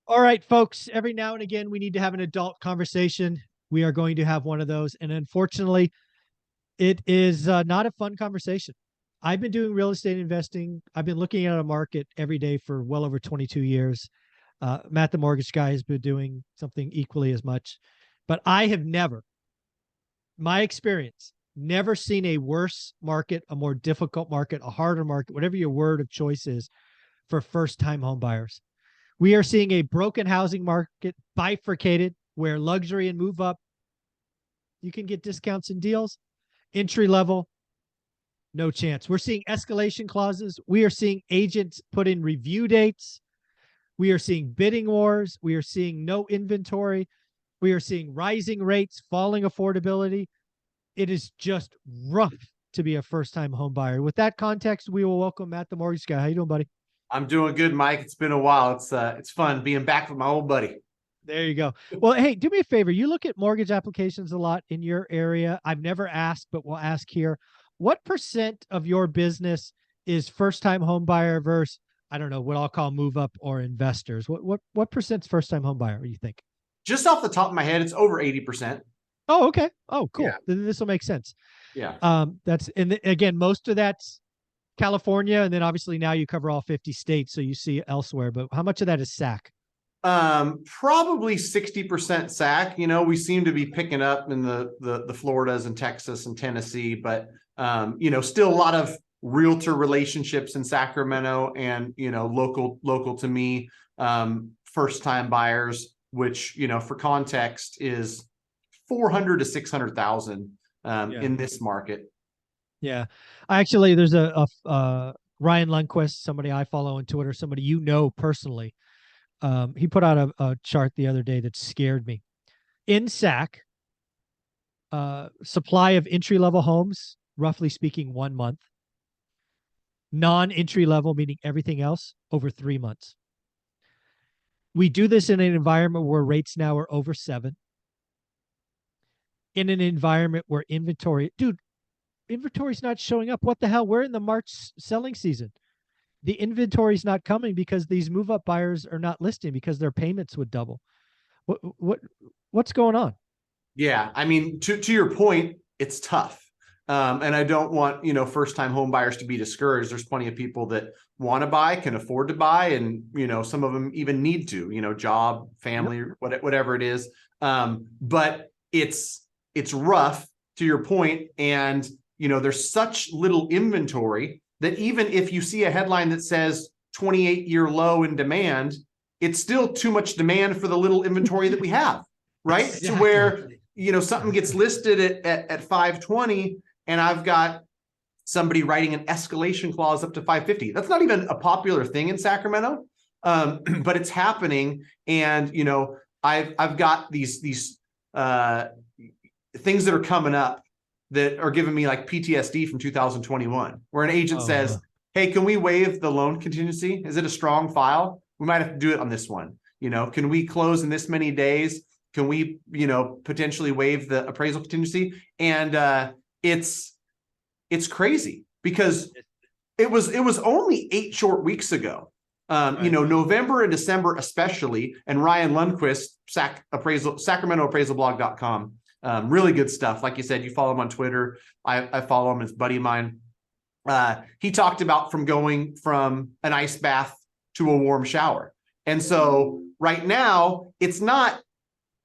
All right, folks, every now and again, we need to have an adult conversation. We are going to have one of those. And unfortunately, it is not a fun conversation. I've been doing real estate investing. I've been looking at a market every day for well over 22 years. Matt, the mortgage guy, has been doing something equally as much. But I have never, my experience, never seen a worse market, a more difficult market, a harder market, whatever your word of choice is, for first time home buyers. We are seeing a broken housing market, bifurcated, where luxury and move up, you can get discounts and deals. Entry level, no chance. We're seeing escalation clauses. We are seeing agents put in review dates. We are seeing bidding wars. We are seeing no inventory. We are seeing rising rates, falling affordability. It is just rough to be a first-time home buyer. With that context, we will welcome Matt, the mortgage guy. How you doing, buddy? I'm doing good, Mike. It's been a while. It's fun being back with my old buddy. There you go. Well, hey, do me a favor. You look at mortgage applications a lot in your area. I've never asked, but we'll ask here. What percent of your business is first-time home buyer versus, I don't know, what I'll call move up or investors? What percent's first-time home buyer, you think? Just off the top of my head, it's over 80%. Oh, okay. Oh, cool. Yeah. Then this will make sense. Yeah. That's, and again, most of that's California, and then obviously now you cover all 50 states, so you see elsewhere. But how much of that is SAC? Probably 60% SAC. We seem to be picking up in the Floridas and Texas and Tennessee, but still a lot of realtor relationships in Sacramento and local to me, first time buyers, which for context is 400 to 600,000 in this market. Yeah, actually, there's a Ryan Lundquist, somebody I follow on Twitter, somebody personally. He put out a chart the other day that scared me. In SAC, supply of entry level homes, roughly speaking, 1 month. Non-entry level, meaning everything else, over 3 months. We do this in an environment where rates now are over 7. In an environment where inventory's not showing up. What the hell? We're in the March selling season. The inventory's not coming because these move up buyers are not listing because their payments would double. What's going on? Yeah, I mean, to your point, it's tough. And I don't want, first-time home buyers to be discouraged. There's plenty of people that want to buy, can afford to buy, and, some of them even need to, job, family, whatever it is. But it's rough, to your point, and, there's such little inventory that even if you see a headline that says 28-year low in demand, it's still too much demand for the little inventory that we have, right? Exactly. To where, something gets listed at 520 and I've got somebody writing an escalation clause up to 550. That's not even a popular thing in Sacramento, but it's happening. And, I've got these things that are coming up that are giving me like PTSD from 2021, where an agent says, hey, can we waive the loan contingency? Is it a strong file? We might have to do it on this one. Can we close in this many days? Can we, potentially waive the appraisal contingency? And it's crazy because it was only 8 short weeks ago. November and December especially, and Ryan Lundquist, SacramentoAppraisalBlog.com. Really good stuff. Like you said, you follow him on Twitter. I follow him as a buddy of mine. He talked about going from an ice bath to a warm shower. And so right now it's not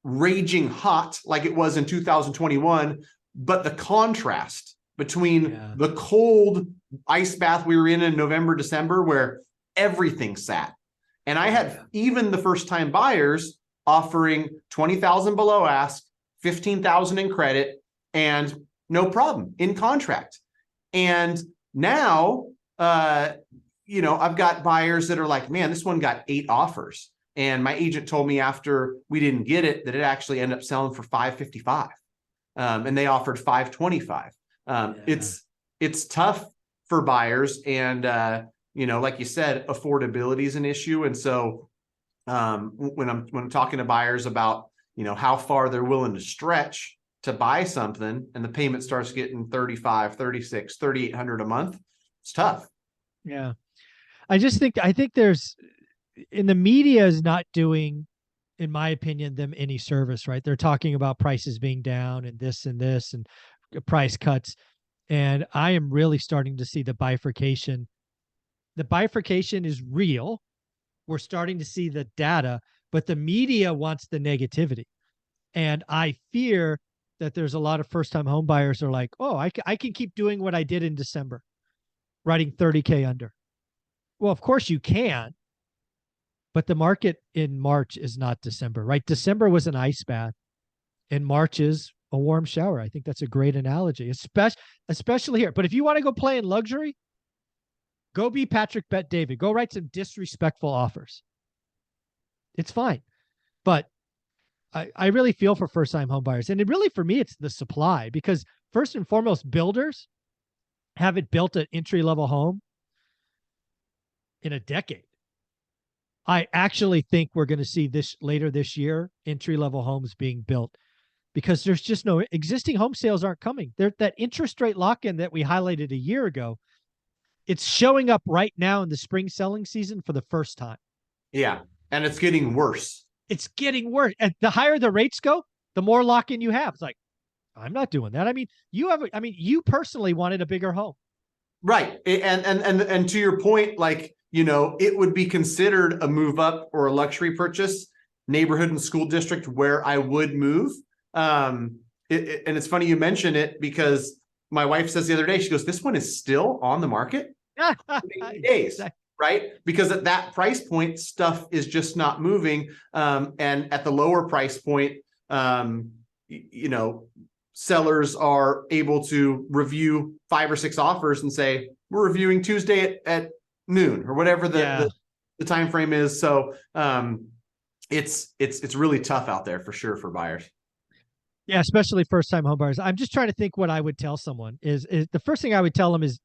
raging hot like it was in 2021, but the contrast between the cold ice bath we were in November, December, where everything sat. And I had even the first time buyers offering 20,000 below ask, 15,000 in credit, and no problem in contract. And now, I've got buyers that are like, man, this one got 8 offers. And my agent told me after we didn't get it, that it actually ended up selling for 555. And they offered 525. It's tough for buyers. And, like you said, affordability is an issue. And so when I'm talking to buyers about, how far they're willing to stretch to buy something, and the payment starts getting 35, 36, 3,800 a month, it's tough. Yeah. I think there's, and the media is not doing, in my opinion, them any service, right? They're talking about prices being down and this and price cuts. And I am really starting to see the bifurcation. The bifurcation is real. We're starting to see the data, but the media wants the negativity. And I fear that there's a lot of first time home buyers are like, oh, I can keep doing what I did in December, writing 30K under. Well, of course you can, but the market in March is not December, right? December was an ice bath and March is a warm shower. I think that's a great analogy, especially here. But if you want to go play in luxury, go be Patrick Bet David. Go write some disrespectful offers. It's fine. But I really feel for first-time home buyers. And it really, for me, it's the supply, because first and foremost, builders haven't built an entry-level home in a decade. I actually think we're going to see this later this year, entry-level homes being built, because there's just no existing home sales aren't coming. That interest rate lock-in that we highlighted a year ago, it's showing up right now in the spring selling season for the first time. Yeah. And it's getting worse. It's getting worse. And the higher the rates go, the more lock-in you have. It's like, I'm not doing that. I mean, you personally wanted a bigger home. Right. And to your point, like, it would be considered a move up or a luxury purchase, neighborhood and school district where I would move. And it's funny you mention it, because my wife says the other day, she goes, this one is still on the market 80 days, right? Because at that price point, stuff is just not moving. And at the lower price point, sellers are able to review 5 or 6 offers and say, we're reviewing Tuesday at noon, or whatever the time frame is. So it's really tough out there for sure for buyers. Yeah, especially first-time home buyers. I'm just trying to think what I would tell someone is the first thing I would tell them is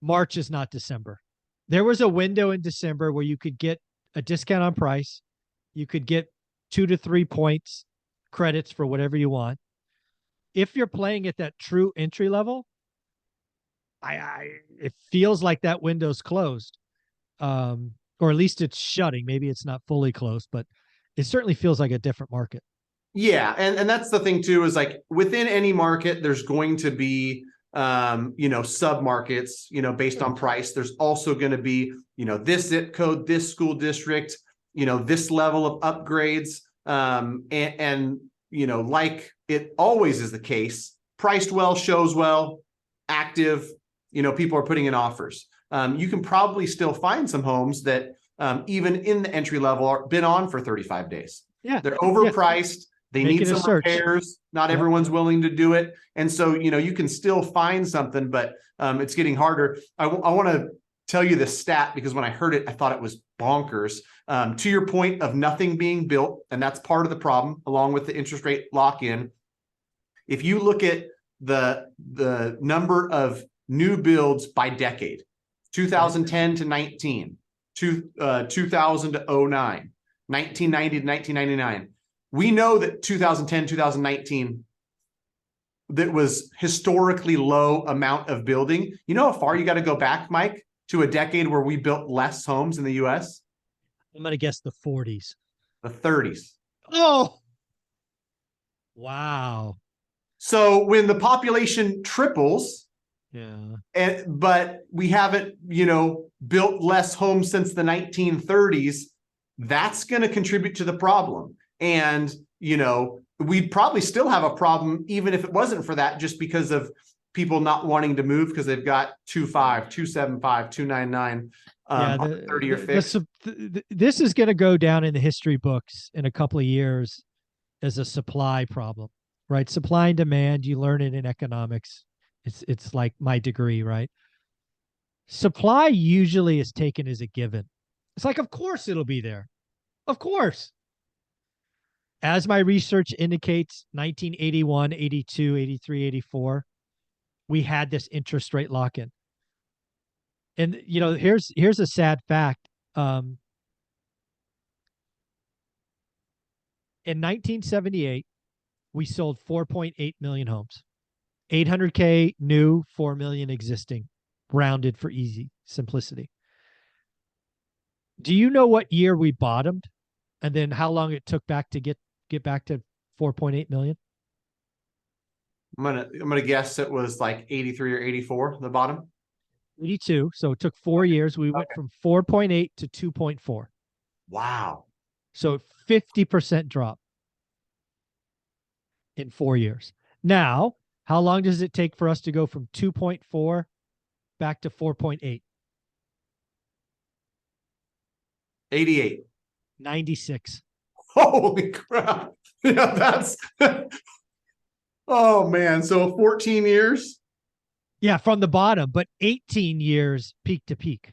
March is not December. There was a window in December where you could get a discount on price. You could get 2 to 3 points credits for whatever you want. If you're playing at that true entry level, it feels like that window's closed, or at least it's shutting. Maybe it's not fully closed, but it certainly feels like a different market. Yeah. And that's the thing too, is like within any market, there's going to be, sub markets, based on price. There's also going to be, this zip code, this school district, this level of upgrades. Like it always is the case, priced well, shows well, active, people are putting in offers. You can probably still find some homes that even in the entry level are been on for 35 days. Yeah. They're overpriced. Yeah. They need some repairs. Not everyone's willing to do it. And so, you can still find something, but it's getting harder. I want to tell you this stat, because when I heard it, I thought it was bonkers. To your point of nothing being built, and that's part of the problem, along with the interest rate lock-in. If you look at the number of new builds by decade, 2010 to 19, 2000 to 09, 1990 to 1999, we know that 2010, 2019, that was historically low amount of building. You know how far you got to go back, Mike, to a decade where we built less homes in the US? I'm going to guess the 40s. The 30s. Oh, wow. So when the population triples, but we haven't, built less homes since the 1930s, that's going to contribute to the problem. And, we'd probably still have a problem even if it wasn't for that, just because of people not wanting to move because they've got 2.5, 2.75, 2.99 30-year fix. This is going to go down in the history books in a couple of years as a supply problem, right? Supply and demand, you learn it in economics. It's like my degree, right? Supply usually is taken as a given. It's like, of course it'll be there. Of course. As my research indicates, 1981, 82, 83, 84, we had this interest rate lock-in. And, here's a sad fact. In 1978, we sold 4.8 million homes, 800K new, 4 million existing, rounded for easy simplicity. Do you know what year we bottomed, and then how long it took back to get back to 4.8 million? I'm gonna guess it was like 83 or 84, the bottom. 82. So it took 4 years. We went Okay. from 4.8 to 2.4. Wow. So 50% drop in 4 years. Now, how long does it take for us to go from 2.4 back to 4.8? 88. 96. Holy crap. Yeah, that's oh man. So 14 years. Yeah, from the bottom, but 18 years peak to peak.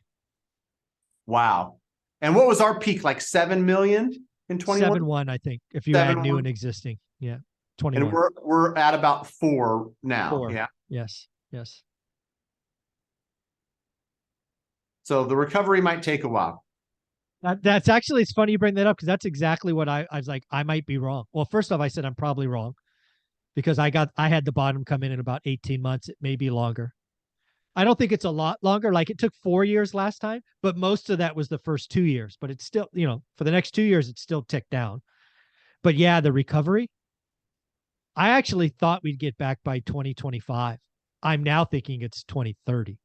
Wow. And what was our peak? Like 7 million in 21? 7.1, I think, if you add new 7.1. and existing. Yeah. And 21. we're at about 4 now. 4. Yeah. Yes. Yes. So the recovery might take a while. That's actually, it's funny you bring that up because that's exactly what I was like, I might be wrong. Well, first off, I said I'm probably wrong because I had the bottom come in about 18 months. It may be longer. I don't think it's a lot longer. Like it took 4 years last time, but most of that was the first 2 years. But it's still, for the next 2 years, it's still ticked down. But yeah, the recovery, I actually thought we'd get back by 2025. I'm now thinking it's 2030.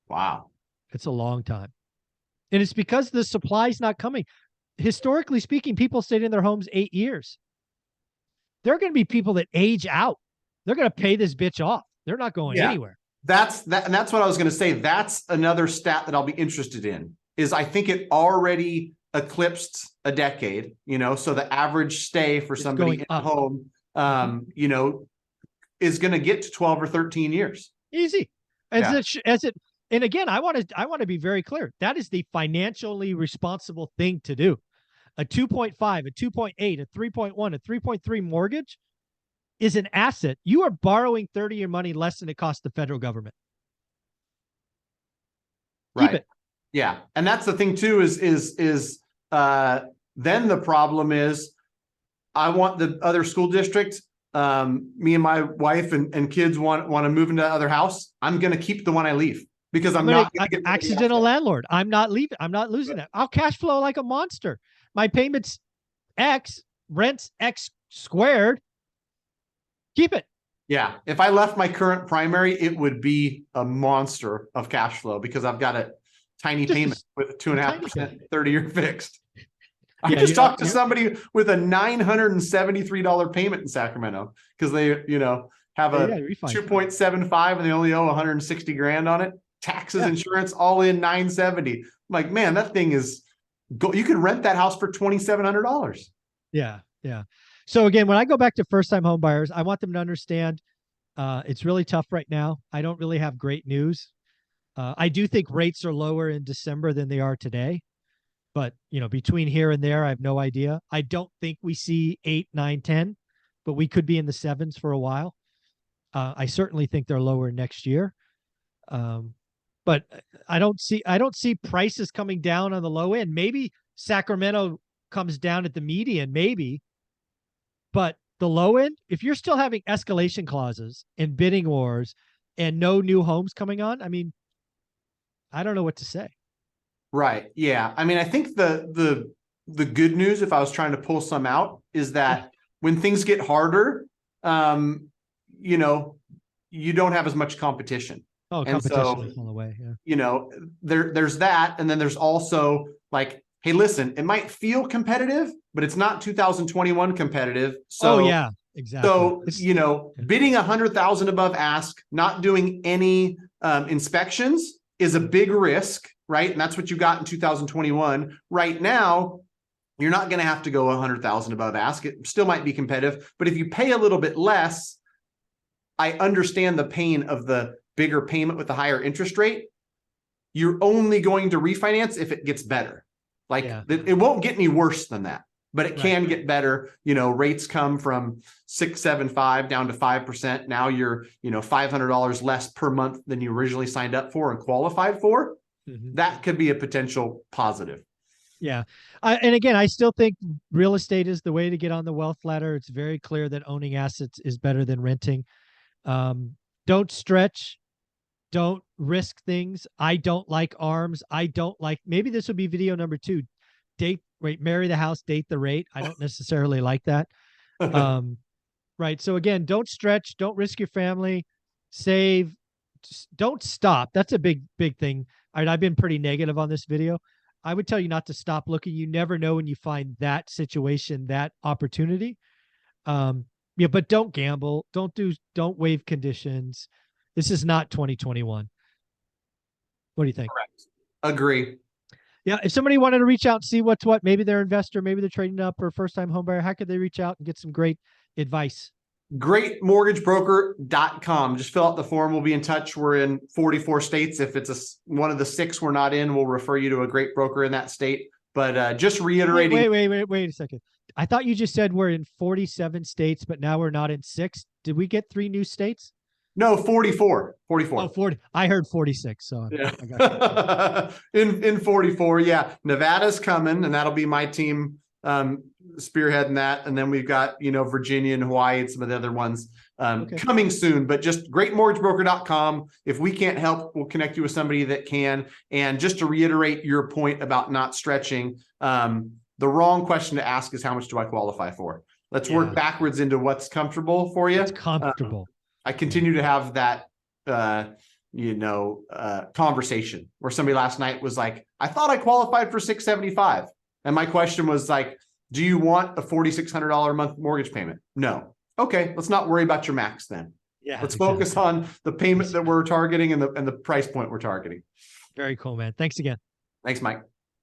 Wow. It's a long time. And it's because the supply's not coming. Historically speaking, people stayed in their homes 8 years. There are going to be people that age out. They're going to pay this bitch off. They're not going anywhere. That's what I was going to say. That's another stat that I'll be interested in. Is I think it already eclipsed a decade. So the average stay for somebody in a home, is going to get to 12 or 13 years. Easy. And again, I want to be very clear. That is the financially responsible thing to do. A 2.5, a 2.8, a 3.1, a 3.3 mortgage is an asset. You are borrowing 30-year money less than it costs the federal government. Right. Keep it. Yeah. And that's the thing too, then the problem is I want the other school district. Me and my wife and kids want to move into the other house. I'm going to keep the one I leave because I'm not going to get accidental landlord. I'm not leaving. I'm not losing that. I'll cash flow like a monster. My payments X, rents X squared. Keep it. Yeah. If I left my current primary, it would be a monster of cash flow because I've got a tiny payment with 2.5%, 30-year fixed. I just talked to somebody with a $973 payment in Sacramento because they, have a 2.75 and they only owe 160 grand on it. Taxes, insurance, all in 970. I'm like, man, that thing is you could rent that house for $2,700. Yeah. Yeah. So again, when I go back to first-time home buyers, I want them to understand it's really tough right now. I don't really have great news. I do think rates are lower in December than they are today. But, between here and there, I have no idea. I don't think we see 8, 9, 10, but we could be in the 7s for a while. I certainly think they're lower next year. But I don't see prices coming down on the low end. Maybe Sacramento comes down at the median, maybe. But the low end, if you're still having escalation clauses and bidding wars and no new homes coming on, I mean, I don't know what to say. Right. Yeah. I mean, I think the good news, if I was trying to pull some out, is that when things get harder, you don't have as much competition. Oh, competition is on the way. Yeah. There's that. And then there's also like, hey, listen, it might feel competitive, but it's not 2021 competitive. So yeah, exactly. So, bidding 100,000 above ask, not doing any inspections is a big risk, right? And that's what you got in 2021. Right now, you're not going to have to go 100,000 above ask. It still might be competitive, but if you pay a little bit less, I understand the pain of the bigger payment with the higher interest rate. You're only going to refinance if it gets better. It won't get any worse than that, but it can get better. Rates come from 6.75 down to 5%. Now you're, $500 less per month than you originally signed up for and qualified for. Mm-hmm. That could be a potential positive. Yeah. And again, I still think real estate is the way to get on the wealth ladder. It's very clear that owning assets is better than renting. Don't stretch. Don't risk things. I don't like arms. I don't like, maybe this would be video number 2. Marry the house, date the rate. I don't necessarily like that. Right. So again, don't stretch, don't risk your family, save, don't stop. That's a big thing. All right, I've been pretty negative on this video. I would tell you not to stop looking. You never know when you find that situation, that opportunity. Yeah, but don't gamble. Don't waive conditions. This is not 2021. What do you think? Correct. Agree. Yeah, if somebody wanted to reach out and see what's what, maybe they're an investor, maybe they're trading up or first time home buyer, how could they reach out and get some great advice? Greatmortgagebroker.com. Just fill out the form. We'll be in touch. We're in 44 states. If it's one of the 6 we're not in, we'll refer you to a great broker in that state. But just reiterating. Wait a second. I thought you just said we're in 47 states, but now we're not in 6. Did we get 3 new states? No, 44. 44. Oh, 40. I heard 46. So yeah. I got in 44. Yeah. Nevada's coming, and that'll be my team spearheading that. And then we've got, Virginia and Hawaii and some of the other ones coming soon. But just greatmortgagebroker.com. If we can't help, we'll connect you with somebody that can. And just to reiterate your point about not stretching, the wrong question to ask is, how much do I qualify for? Let's work backwards into what's comfortable for you. It's comfortable. I continue to have that, conversation where somebody last night was like, I thought I qualified for 675. And my question was like, do you want a $4,600 a month mortgage payment? No. Okay. Let's not worry about your max then. Yeah. Let's focus on the payment that we're targeting and the price point we're targeting. Very cool, man. Thanks again. Thanks, Mike.